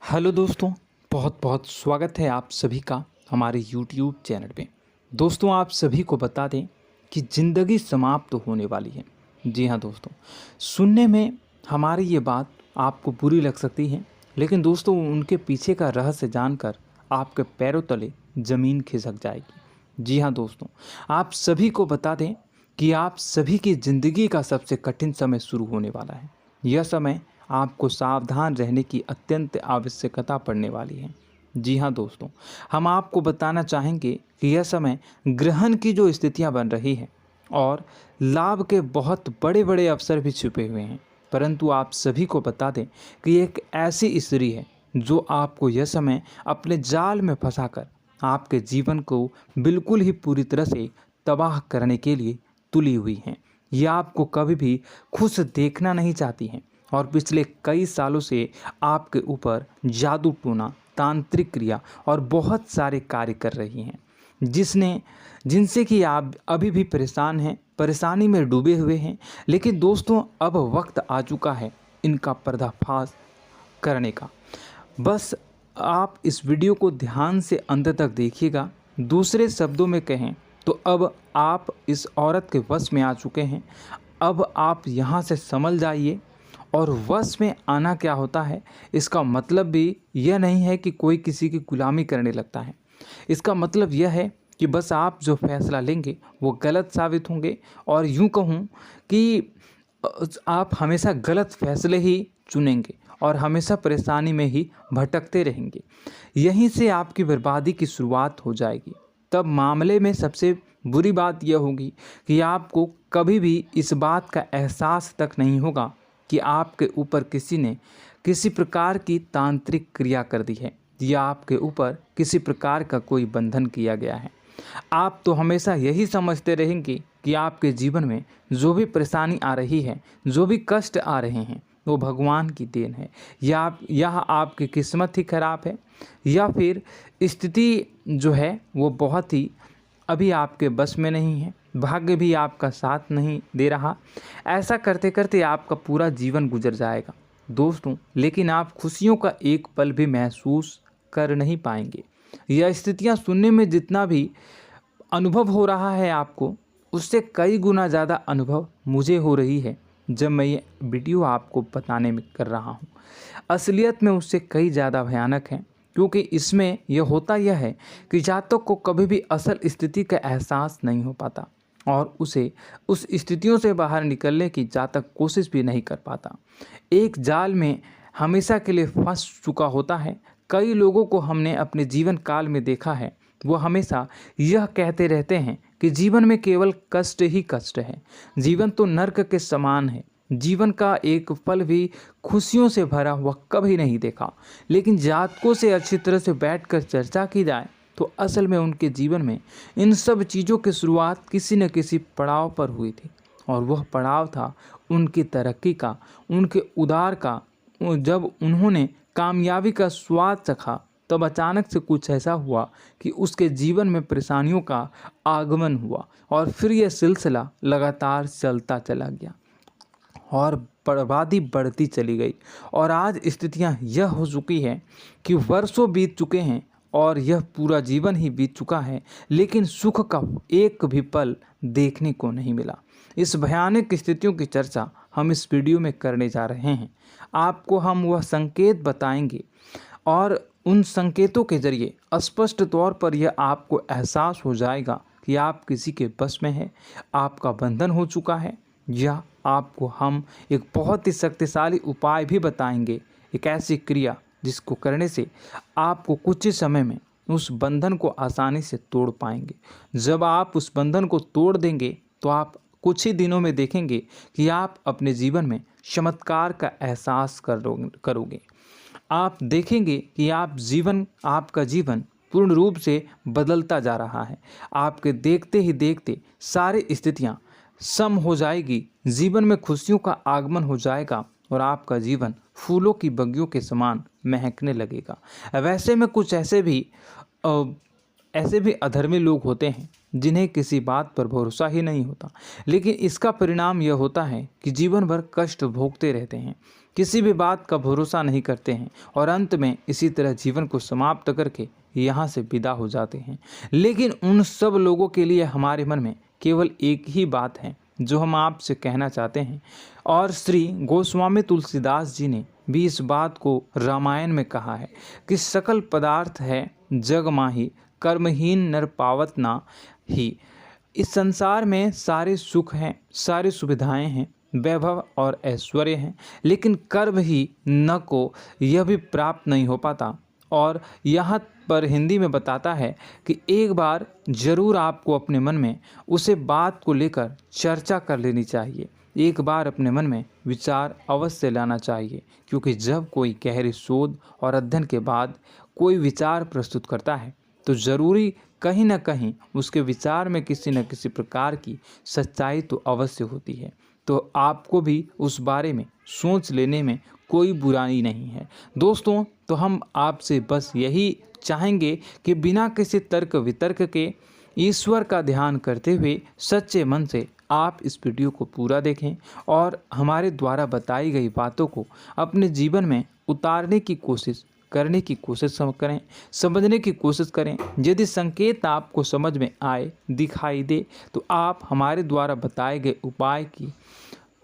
Hello दोस्तों, बहुत बहुत स्वागत है आप सभी का हमारे YouTube चैनल पे। दोस्तों, आप सभी को बता दें कि ज़िंदगी समाप्त होने वाली है। जी हाँ दोस्तों, सुनने में हमारी ये बात आपको बुरी लग सकती है, लेकिन दोस्तों उनके पीछे का रहस्य जानकर आपके पैरों तले ज़मीन खिसक जाएगी। जी हाँ दोस्तों, आप सभी को बता दें कि आप सभी की ज़िंदगी का सबसे कठिन समय शुरू होने वाला है। यह समय आपको सावधान रहने की अत्यंत आवश्यकता पड़ने वाली है। जी हाँ दोस्तों, हम आपको बताना चाहेंगे कि यह समय ग्रहण की जो स्थितियां बन रही है और लाभ के बहुत बड़े बड़े अवसर भी छुपे हुए हैं। परंतु आप सभी को बता दें कि एक ऐसी स्त्री है जो आपको यह समय अपने जाल में फंसाकर आपके जीवन को बिल्कुल ही पूरी तरह से तबाह करने के लिए तुली हुई हैं। यह आपको कभी भी खुश देखना नहीं चाहती हैं और पिछले कई सालों से आपके ऊपर जादू टोना, तांत्रिक क्रिया और बहुत सारे कार्य कर रही हैं, जिनसे कि आप अभी भी परेशान हैं, परेशानी में डूबे हुए हैं। लेकिन दोस्तों, अब वक्त आ चुका है इनका पर्दाफाश करने का। बस आप इस वीडियो को ध्यान से अंत तक देखिएगा। दूसरे शब्दों में कहें तो अब आप इस औरत के वश में आ चुके हैं। अब आप यहाँ से संभल जाइए। और वश में आना क्या होता है, इसका मतलब भी यह नहीं है कि कोई किसी की गुलामी करने लगता है। इसका मतलब यह है कि बस आप जो फैसला लेंगे वो गलत साबित होंगे, और यूँ कहूँ कि आप हमेशा गलत फैसले ही चुनेंगे और हमेशा परेशानी में ही भटकते रहेंगे। यहीं से आपकी बर्बादी की शुरुआत हो जाएगी। तब मामले में सबसे बुरी बात यह होगी कि आपको कभी भी इस बात का एहसास तक नहीं होगा कि आपके ऊपर किसी ने किसी प्रकार की तांत्रिक क्रिया कर दी है या आपके ऊपर किसी प्रकार का कोई बंधन किया गया है। आप तो हमेशा यही समझते रहेंगे कि आपके जीवन में जो भी परेशानी आ रही है, जो भी कष्ट आ रहे हैं, वो भगवान की देन है, या आपकी किस्मत ही खराब है, या फिर स्थिति जो है वो बहुत ही अभी आपके बस में नहीं है, भाग्य भी आपका साथ नहीं दे रहा। ऐसा करते करते आपका पूरा जीवन गुजर जाएगा दोस्तों, लेकिन आप खुशियों का एक पल भी महसूस कर नहीं पाएंगे। यह स्थितियां सुनने में जितना भी अनुभव हो रहा है आपको, उससे कई गुना ज़्यादा अनुभव मुझे हो रही है जब मैं ये वीडियो आपको बताने में कर रहा हूँ। असलियत में उससे कई ज़्यादा भयानक है, क्योंकि इसमें यह होता यह है कि जातक को कभी भी असल स्थिति का एहसास नहीं हो पाता और उसे उस स्थितियों से बाहर निकलने की जातक कोशिश भी नहीं कर पाता। एक जाल में हमेशा के लिए फंस चुका होता है। कई लोगों को हमने अपने जीवन काल में देखा है, वो हमेशा यह कहते रहते हैं कि जीवन में केवल कष्ट ही कष्ट है, जीवन तो नर्क के समान है, जीवन का एक पल भी खुशियों से भरा हुआ कभी नहीं देखा। लेकिन जातकों से अच्छी तरह से बैठकर चर्चा की जाए तो असल में उनके जीवन में इन सब चीज़ों की शुरुआत किसी न किसी पड़ाव पर हुई थी, और वह पड़ाव था उनकी तरक्की का, उनके उदार का। जब उन्होंने कामयाबी का स्वाद चखा, तब अचानक से कुछ ऐसा हुआ कि उसके जीवन में परेशानियों का आगमन हुआ, और फिर यह सिलसिला लगातार चलता चला गया और बर्बादी बढ़ती चली गई। और आज स्थितियां यह हो चुकी है कि वर्षों बीत चुके हैं और यह पूरा जीवन ही बीत चुका है, लेकिन सुख का एक भी पल देखने को नहीं मिला। इस भयानक स्थितियों की चर्चा हम इस वीडियो में करने जा रहे हैं। आपको हम वह संकेत बताएंगे और उन संकेतों के जरिए स्पष्ट तौर पर यह आपको एहसास हो जाएगा कि आप किसी के बस में हैं, आपका बंधन हो चुका है, या आपको हम एक बहुत ही शक्तिशाली उपाय भी बताएंगे, एक ऐसी क्रिया जिसको करने से आपको कुछ ही समय में उस बंधन को आसानी से तोड़ पाएंगे। जब आप उस बंधन को तोड़ देंगे तो आप कुछ ही दिनों में देखेंगे कि आप अपने जीवन में चमत्कार का एहसास करोगे। आप देखेंगे कि आपका जीवन पूर्ण रूप से बदलता जा रहा है। आपके देखते ही देखते सारी स्थितियां सम हो जाएगी, जीवन में खुशियों का आगमन हो जाएगा और आपका जीवन फूलों की बगियों के समान महकने लगेगा। वैसे में कुछ ऐसे भी अधर्मी लोग होते हैं जिन्हें किसी बात पर भरोसा ही नहीं होता, लेकिन इसका परिणाम यह होता है कि जीवन भर कष्ट भोगते रहते हैं, किसी भी बात का भरोसा नहीं करते हैं और अंत में इसी तरह जीवन को समाप्त करके यहाँ से विदा हो जाते हैं। लेकिन उन सब लोगों के लिए हमारे मन में केवल एक ही बात है जो हम आपसे कहना चाहते हैं, और श्री गोस्वामी तुलसीदास जी ने भी इस बात को रामायण में कहा है कि सकल पदार्थ है जग माही, कर्महीन नर पावत ना ही। इस संसार में सारे सुख हैं, सारी सुविधाएं हैं, वैभव और ऐश्वर्य हैं, लेकिन कर्म ही न को यह भी प्राप्त नहीं हो पाता। और यहाँ पर हिंदी में बताता है कि एक बार जरूर आपको अपने मन में उसे बात को लेकर चर्चा कर लेनी चाहिए, एक बार अपने मन में विचार अवश्य लाना चाहिए, क्योंकि जब कोई गहरी शोध और अध्ययन के बाद कोई विचार प्रस्तुत करता है तो ज़रूरी कहीं ना कहीं उसके विचार में किसी न किसी प्रकार की सच्चाई तो अवश्य होती है। तो आपको भी उस बारे में सोच लेने में कोई बुराई नहीं है। दोस्तों, तो हम आपसे बस यही चाहेंगे कि बिना किसी तर्क वितर्क के ईश्वर का ध्यान करते हुए सच्चे मन से आप इस वीडियो को पूरा देखें और हमारे द्वारा बताई गई बातों को अपने जीवन में उतारने की कोशिश करने की कोशिश करें, समझने की कोशिश करें। यदि संकेत आपको समझ में आए, दिखाई दे, तो आप हमारे द्वारा बताए गए उपाय की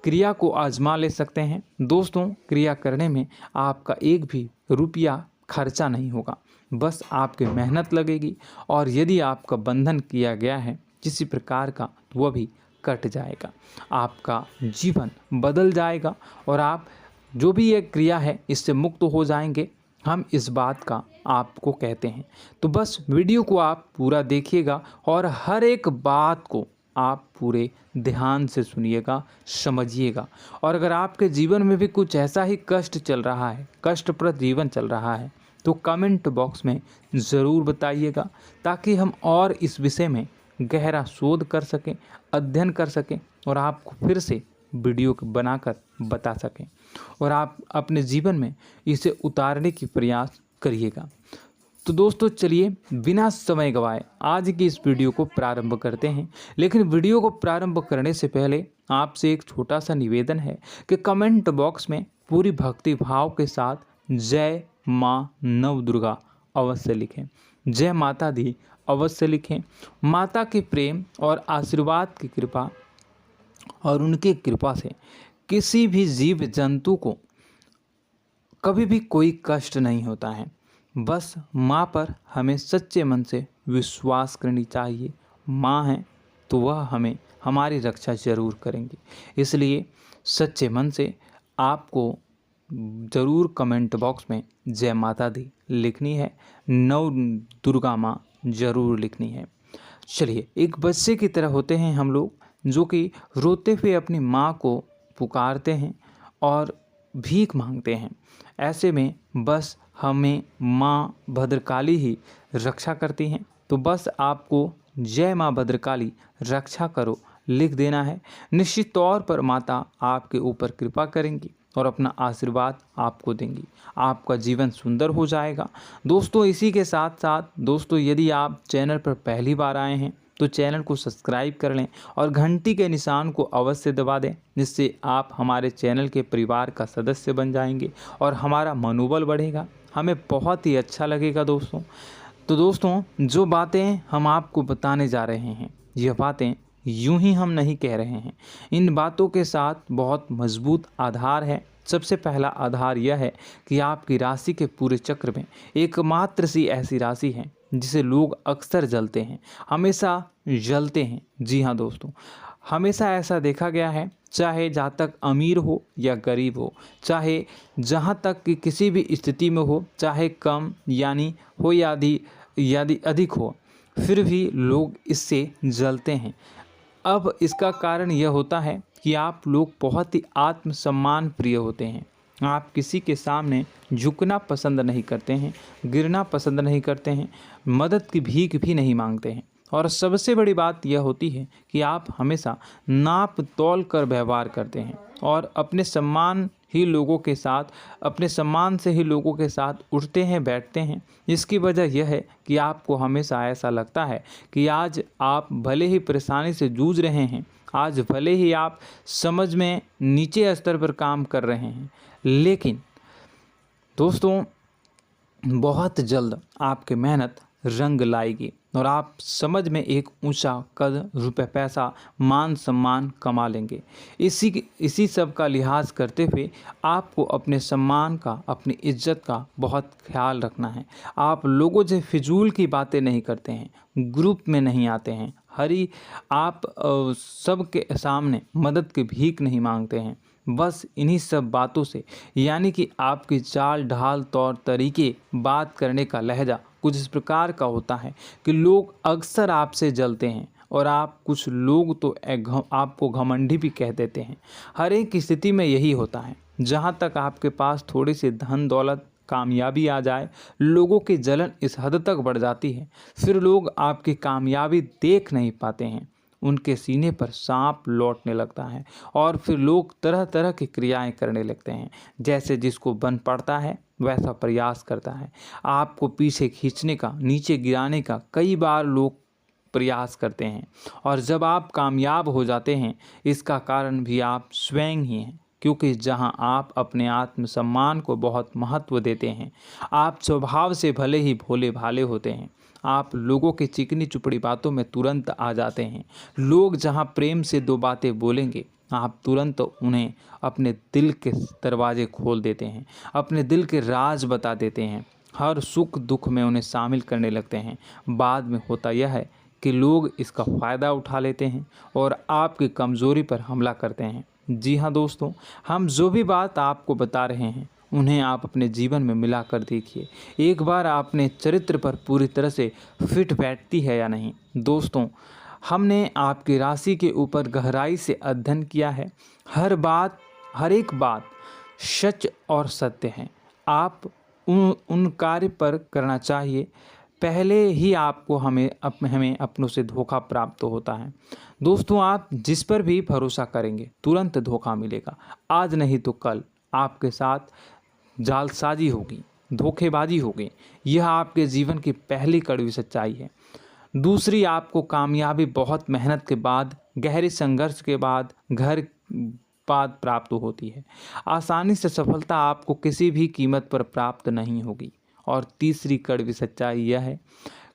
क्रिया को आजमा ले सकते हैं। दोस्तों, क्रिया करने में आपका एक भी रुपया खर्चा नहीं होगा, बस आपकी मेहनत लगेगी, और यदि आपका बंधन किया गया है किसी प्रकार का तो वह भी कट जाएगा, आपका जीवन बदल जाएगा और आप जो भी ये क्रिया है इससे मुक्त हो जाएंगे। हम इस बात का आपको कहते हैं। तो बस वीडियो को आप पूरा देखिएगा और हर एक बात को आप पूरे ध्यान से सुनिएगा, समझिएगा। और अगर आपके जीवन में भी कुछ ऐसा ही कष्ट चल रहा है, कष्टप्रद जीवन चल रहा है, तो कमेंट बॉक्स में ज़रूर बताइएगा, ताकि हम और इस विषय में गहरा शोध कर सकें, अध्ययन कर सकें और आपको फिर से वीडियो बनाकर बता सकें और आप अपने जीवन में इसे उतारने की प्रयास करिएगा। तो दोस्तों, चलिए बिना समय गवाए आज की इस वीडियो को प्रारंभ करते हैं। लेकिन वीडियो को प्रारंभ करने से पहले आपसे एक छोटा सा निवेदन है कि कमेंट बॉक्स में पूरी भक्ति भाव के साथ जय माँ नव दुर्गा अवश्य लिखें, जय माता दी अवश्य लिखें। माता के प्रेम और आशीर्वाद की कृपा और उनकी कृपा से किसी भी जीव जंतु को कभी भी कोई कष्ट नहीं होता है। बस माँ पर हमें सच्चे मन से विश्वास करनी चाहिए। माँ है तो वह हमें हमारी रक्षा जरूर करेंगी। इसलिए सच्चे मन से आपको ज़रूर कमेंट बॉक्स में जय माता दी लिखनी है, नव दुर्गा माँ ज़रूर लिखनी है। चलिए, एक बच्चे की तरह होते हैं हम लोग, जो कि रोते हुए अपनी माँ को पुकारते हैं और भीख मांगते हैं। ऐसे में बस हमें माँ भद्रकाली ही रक्षा करती हैं। तो बस आपको जय माँ भद्रकाली रक्षा करो लिख देना है। निश्चित तौर पर माता आपके ऊपर कृपा करेंगी और अपना आशीर्वाद आपको देंगी, आपका जीवन सुंदर हो जाएगा। दोस्तों, इसी के साथ साथ दोस्तों, यदि आप चैनल पर पहली बार आए हैं तो चैनल को सब्सक्राइब कर लें और घंटी के निशान को अवश्य दबा दें, जिससे आप हमारे चैनल के परिवार का सदस्य बन जाएंगे और हमारा मनोबल बढ़ेगा, हमें बहुत ही अच्छा लगेगा दोस्तों। तो दोस्तों, जो बातें हम आपको बताने जा रहे हैं, यह बातें यूं ही हम नहीं कह रहे हैं। इन बातों के साथ बहुत मजबूत आधार है। सबसे पहला आधार यह है कि आपकी राशि के पूरे चक्र में एकमात्र सी ऐसी राशि है जिसे लोग अक्सर जलते हैं, हमेशा जलते हैं। जी हाँ दोस्तों, हमेशा ऐसा देखा गया है, चाहे जहाँ तक अमीर हो या गरीब हो, चाहे जहाँ तक कि किसी भी स्थिति में हो, चाहे कम यानी हो या अधिक हो, फिर भी लोग इससे जलते हैं। अब इसका कारण यह होता है कि आप लोग बहुत ही आत्मसम्मान प्रिय होते हैं। आप किसी के सामने झुकना पसंद नहीं करते हैं, गिरना पसंद नहीं करते हैं, मदद की भीख भी नहीं मांगते हैं और सबसे बड़ी बात यह होती है कि आप हमेशा नाप तौल कर व्यवहार करते हैं और अपने सम्मान से ही लोगों के साथ उठते हैं बैठते हैं। इसकी वजह यह है कि आपको हमेशा ऐसा लगता है कि आज आप भले ही परेशानी से जूझ रहे हैं, आज भले ही आप समझ में नीचे स्तर पर काम कर रहे हैं, लेकिन दोस्तों बहुत जल्द आपकी मेहनत रंग लाएगी और आप समझ में एक ऊंचा कद, रुपए, पैसा, मान सम्मान कमा लेंगे। इसी सब का लिहाज करते हुए आपको अपने सम्मान का, अपनी इज्जत का बहुत ख्याल रखना है। आप लोगों से फिजूल की बातें नहीं करते हैं, ग्रुप में नहीं आते हैं, आप सबके सामने मदद की भीख नहीं मांगते हैं। बस इन्हीं सब बातों से, यानी कि आपकी चाल ढाल, तौर तरीके, बात करने का लहजा कुछ इस प्रकार का होता है कि लोग अक्सर आपसे जलते हैं और कुछ लोग तो आपको घमंडी भी कह देते हैं। हर एक स्थिति में यही होता है। जहाँ तक आपके पास थोड़ी सी धन दौलत, कामयाबी आ जाए, लोगों की जलन इस हद तक बढ़ जाती है, फिर लोग आपकी कामयाबी देख नहीं पाते हैं, उनके सीने पर सांप लौटने लगता है और फिर लोग तरह तरह की क्रियाएं करने लगते हैं। जैसे जिसको बन पड़ता है वैसा प्रयास करता है। आपको पीछे खींचने का, नीचे गिराने का कई बार लोग प्रयास करते हैं और जब आप कामयाब हो जाते हैं, इसका कारण भी आप स्वयं ही हैं। क्योंकि जहां आप अपने आत्मसम्मान को बहुत महत्व देते हैं, आप स्वभाव से भले ही भोले भाले होते हैं, आप लोगों की चिकनी चुपड़ी बातों में तुरंत आ जाते हैं। लोग जहां प्रेम से दो बातें बोलेंगे, आप तुरंत उन्हें अपने दिल के दरवाजे खोल देते हैं, अपने दिल के राज बता देते हैं, हर सुख दुख में उन्हें शामिल करने लगते हैं। बाद में होता यह है कि लोग इसका फ़ायदा उठा लेते हैं और आपकी कमज़ोरी पर हमला करते हैं। जी हाँ दोस्तों, हम जो भी बात आपको बता रहे हैं उन्हें आप अपने जीवन में मिला कर देखिए। एक बार आपने चरित्र पर पूरी तरह से फिट बैठती है या नहीं। दोस्तों, हमने आपकी राशि के ऊपर गहराई से अध्ययन किया है। हर एक बात सच और सत्य है। आप उन कार्य पर करना चाहिए, पहले ही आपको हमें अपनों से धोखा प्राप्त होता है। दोस्तों, आप जिस पर भी भरोसा करेंगे तुरंत धोखा मिलेगा। आज नहीं तो कल आपके साथ जालसाजी होगी, धोखेबाजी होगी। यह आपके जीवन की पहली कड़वी सच्चाई है। दूसरी, आपको कामयाबी बहुत मेहनत के बाद, गहरे संघर्ष के बाद प्राप्त होती है। आसानी से सफलता आपको किसी भी कीमत पर प्राप्त नहीं होगी। और तीसरी कड़वी सच्चाई यह है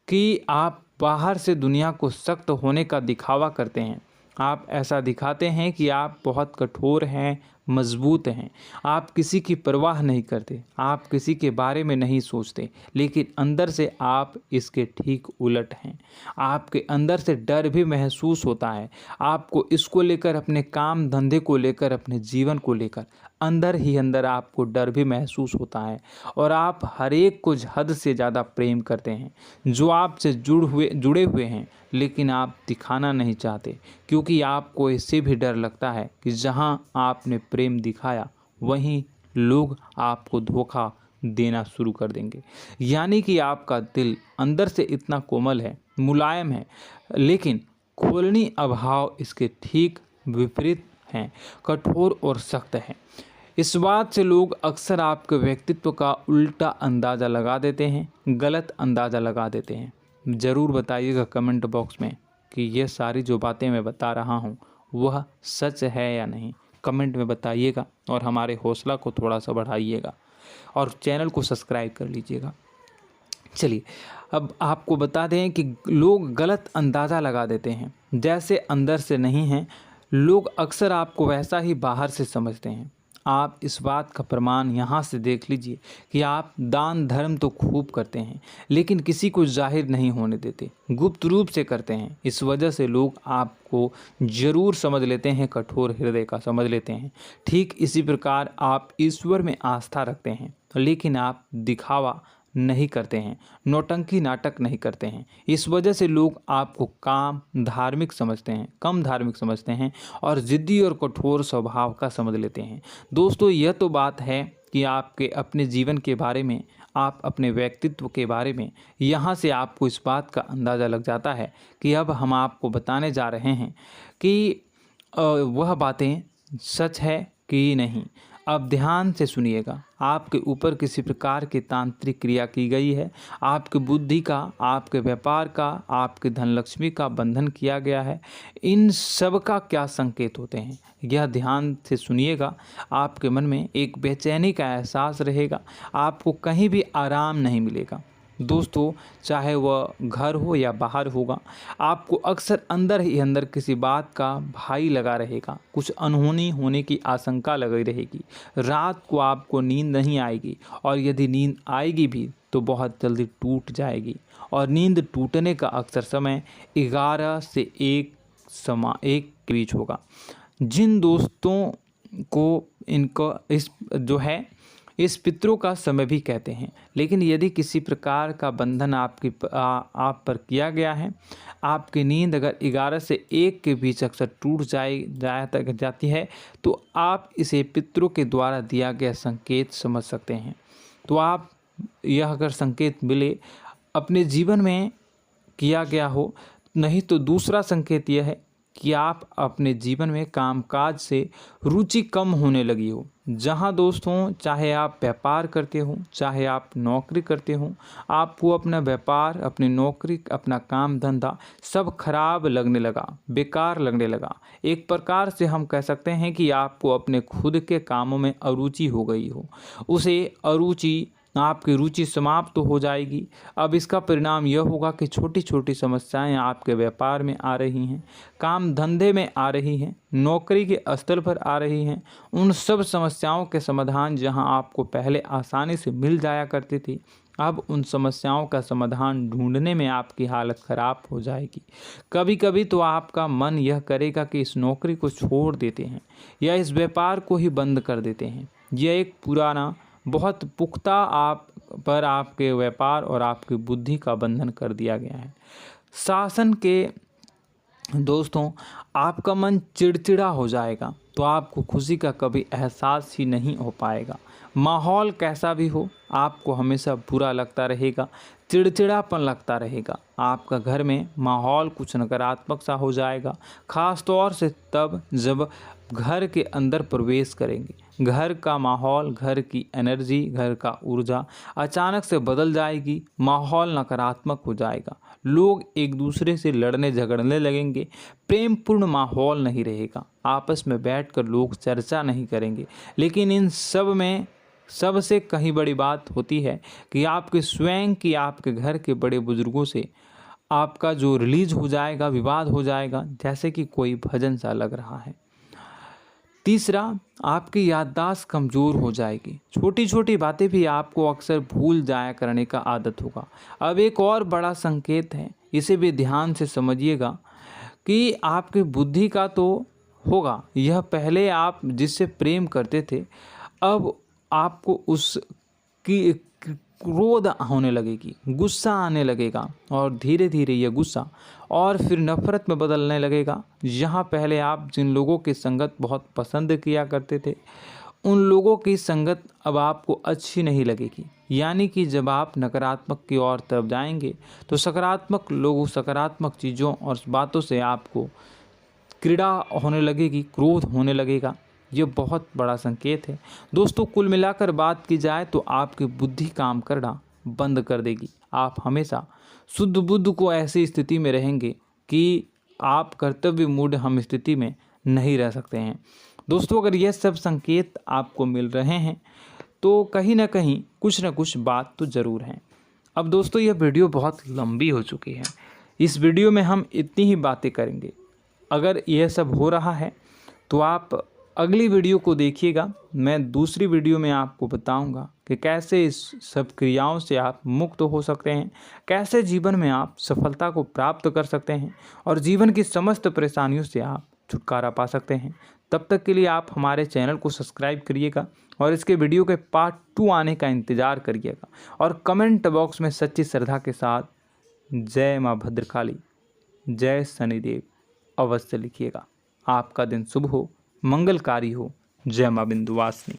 कि आप बाहर से दुनिया को सख्त होने का दिखावा करते हैं। आप ऐसा दिखाते हैं कि आप बहुत कठोर हैं, मजबूत हैं, आप किसी की परवाह नहीं करते, आप किसी के बारे में नहीं सोचते, लेकिन अंदर से आप इसके ठीक उलट हैं। आपके अंदर से डर भी महसूस होता है। आपको इसको लेकर, अपने काम धंधे को लेकर, अपने जीवन को लेकर अंदर ही अंदर आपको डर भी महसूस होता है और आप हर एक को हद से ज़्यादा प्रेम करते हैं, जो आपसे जुड़े हुए हैं, लेकिन आप दिखाना नहीं चाहते, क्योंकि आपको इससे भी डर लगता है कि जहां आपने प्रेम दिखाया वहीं लोग आपको धोखा देना शुरू कर देंगे। यानी कि आपका दिल अंदर से इतना कोमल है, मुलायम है, लेकिन खोलनी अभाव इसके ठीक विपरीत हैं, कठोर और सख्त हैं। इस बात से लोग अक्सर आपके व्यक्तित्व का उल्टा अंदाज़ा लगा देते हैं, गलत अंदाज़ा लगा देते हैं। ज़रूर बताइएगा कमेंट बॉक्स में कि ये सारी जो बातें मैं बता रहा हूँ वह सच है या नहीं। कमेंट में बताइएगा और हमारे हौसला को थोड़ा सा बढ़ाइएगा और चैनल को सब्सक्राइब कर लीजिएगा। चलिए, अब आपको बता दें कि लोग गलत अंदाज़ा लगा देते हैं। जैसे अंदर से नहीं हैं, लोग अक्सर आपको वैसा ही बाहर से समझते हैं। आप इस बात का प्रमाण यहाँ से देख लीजिए कि आप दान धर्म तो खूब करते हैं, लेकिन किसी को जाहिर नहीं होने देते, गुप्त रूप से करते हैं। इस वजह से लोग आपको ज़रूर समझ लेते हैं, कठोर हृदय का समझ लेते हैं। ठीक इसी प्रकार आप ईश्वर में आस्था रखते हैं, लेकिन आप दिखावा नहीं करते हैं, नौटंकी नाटक नहीं करते हैं। इस वजह से लोग आपको कम धार्मिक समझते हैं और ज़िद्दी और कठोर स्वभाव का समझ लेते हैं। दोस्तों, यह तो बात है कि आपके अपने जीवन के बारे में, आप अपने व्यक्तित्व के बारे में, यहाँ से आपको इस बात का अंदाज़ा लग जाता है कि अब हम आपको बताने जा रहे हैं कि वह बातें सच है कि नहीं। अब ध्यान से सुनिएगा। आपके ऊपर किसी प्रकार की तांत्रिक क्रिया की गई है, आपकी बुद्धि का, आपके व्यापार का, आपके धनलक्ष्मी का बंधन किया गया है। इन सब का क्या संकेत होते हैं, यह ध्यान से सुनिएगा। आपके मन में एक बेचैनी का एहसास रहेगा, आपको कहीं भी आराम नहीं मिलेगा। दोस्तों, चाहे वह घर हो या बाहर होगा, आपको अक्सर अंदर ही अंदर किसी बात का भय लगा रहेगा, कुछ अनहोनी होने की आशंका लगी रहेगी। रात को आपको नींद नहीं आएगी, और यदि नींद आएगी भी तो बहुत जल्दी टूट जाएगी। और नींद टूटने का अक्सर समय 11 से 1 के बीच होगा। जिन दोस्तों को इनको इस पितरों का समय भी कहते हैं। लेकिन यदि किसी प्रकार का बंधन आप पर किया गया है, आपकी नींद अगर 11 से 1 के बीच अक्सर टूट जाती है, तो आप इसे पितरों के द्वारा दिया गया संकेत समझ सकते हैं। तो आप यह अगर संकेत मिले अपने जीवन में किया गया हो, नहीं तो दूसरा संकेत यह है कि आप अपने जीवन में कामकाज से रुचि कम होने लगी हो। जहां दोस्तों, चाहे आप व्यापार करते हो, चाहे आप नौकरी करते हो, आपको अपना व्यापार, अपनी नौकरी, अपना काम धंधा सब खराब लगने लगा, बेकार लगने लगा। एक प्रकार से हम कह सकते हैं कि आपको अपने खुद के कामों में अरुचि हो गई हो। उसे अरुचि, आपकी रुचि समाप्त हो जाएगी। अब इसका परिणाम यह होगा कि छोटी छोटी समस्याएं आपके व्यापार में आ रही हैं, काम धंधे में आ रही हैं, नौकरी के स्तर पर आ रही हैं। उन सब समस्याओं के समाधान जहां आपको पहले आसानी से मिल जाया करती थी, अब उन समस्याओं का समाधान ढूंढने में आपकी हालत ख़राब हो जाएगी। कभी कभी तो आपका मन यह करेगा कि इस नौकरी को छोड़ देते हैं या इस व्यापार को ही बंद कर देते हैं। यह एक पुराना, बहुत पुख्ता आप पर आपके व्यापार और आपकी बुद्धि का बंधन कर दिया गया है। शासन के दोस्तों, आपका मन चिड़चिड़ा हो जाएगा, तो आपको खुशी का कभी एहसास ही नहीं हो पाएगा। माहौल कैसा भी हो, आपको हमेशा बुरा लगता रहेगा, चिड़चिड़ापन लगता रहेगा। आपका घर में माहौल कुछ नकारात्मक सा हो जाएगा, ख़ास तौर से तब जब घर के अंदर प्रवेश करेंगे। घर का माहौल, घर की एनर्जी, घर का ऊर्जा अचानक से बदल जाएगी, माहौल नकारात्मक हो जाएगा। लोग एक दूसरे से लड़ने झगड़ने लगेंगे, प्रेमपूर्ण माहौल नहीं रहेगा, आपस में बैठकर लोग चर्चा नहीं करेंगे। लेकिन इन सब में सबसे कहीं बड़ी बात होती है कि आपके स्वयं की, आपके घर के बड़े बुजुर्गों से आपका जो रिलीज हो जाएगा, विवाद हो जाएगा, जैसे कि कोई भजन सा लग रहा है। तीसरा, आपकी याददाश्त कमज़ोर हो जाएगी, छोटी छोटी बातें भी आपको अक्सर भूल जाया करने का आदत होगा। अब एक और बड़ा संकेत है, इसे भी ध्यान से समझिएगा कि आपकी बुद्धि का तो होगा, यह पहले आप जिससे प्रेम करते थे, अब आपको उसकी क्रोध होने लगेगी, गुस्सा आने लगेगा, और धीरे धीरे यह गुस्सा और फिर नफरत में बदलने लगेगा। यहाँ पहले आप जिन लोगों की संगत बहुत पसंद किया करते थे, उन लोगों की संगत अब आपको अच्छी नहीं लगेगी। यानी कि जब आप नकारात्मक की ओर तरफ जाएंगे, तो सकारात्मक लोगों, सकारात्मक चीज़ों और बातों से आपको क्रीड़ा होने लगेगी, क्रोध होने लगेगा। ये बहुत बड़ा संकेत है दोस्तों। कुल मिलाकर बात की जाए तो आपकी बुद्धि काम करना बंद कर देगी। आप हमेशा शुद्ध बुद्ध को ऐसी स्थिति में रहेंगे कि आप कर्तव्य मूड हम स्थिति में नहीं रह सकते हैं। दोस्तों, अगर यह सब संकेत आपको मिल रहे हैं तो कहीं ना कहीं कुछ ना कुछ बात तो ज़रूर है। अब दोस्तों, यह वीडियो बहुत लंबी हो चुकी है, इस वीडियो में हम इतनी ही बातें करेंगे। अगर यह सब हो रहा है तो आप अगली वीडियो को देखिएगा। मैं दूसरी वीडियो में आपको बताऊंगा कि कैसे इस सब क्रियाओं से आप मुक्त हो सकते हैं, कैसे जीवन में आप सफलता को प्राप्त कर सकते हैं और जीवन की समस्त परेशानियों से आप छुटकारा पा सकते हैं। तब तक के लिए आप हमारे चैनल को सब्सक्राइब करिएगा और इसके वीडियो के पार्ट 2 आने का इंतज़ार करिएगा। और कमेंट बॉक्स में सच्ची श्रद्धा के साथ जय माँ भद्रकाली, जय शनिदेव अवश्य लिखिएगा। आपका दिन शुभ हो, मंगलकारी हो। जय माँ विंध्यवासिनी।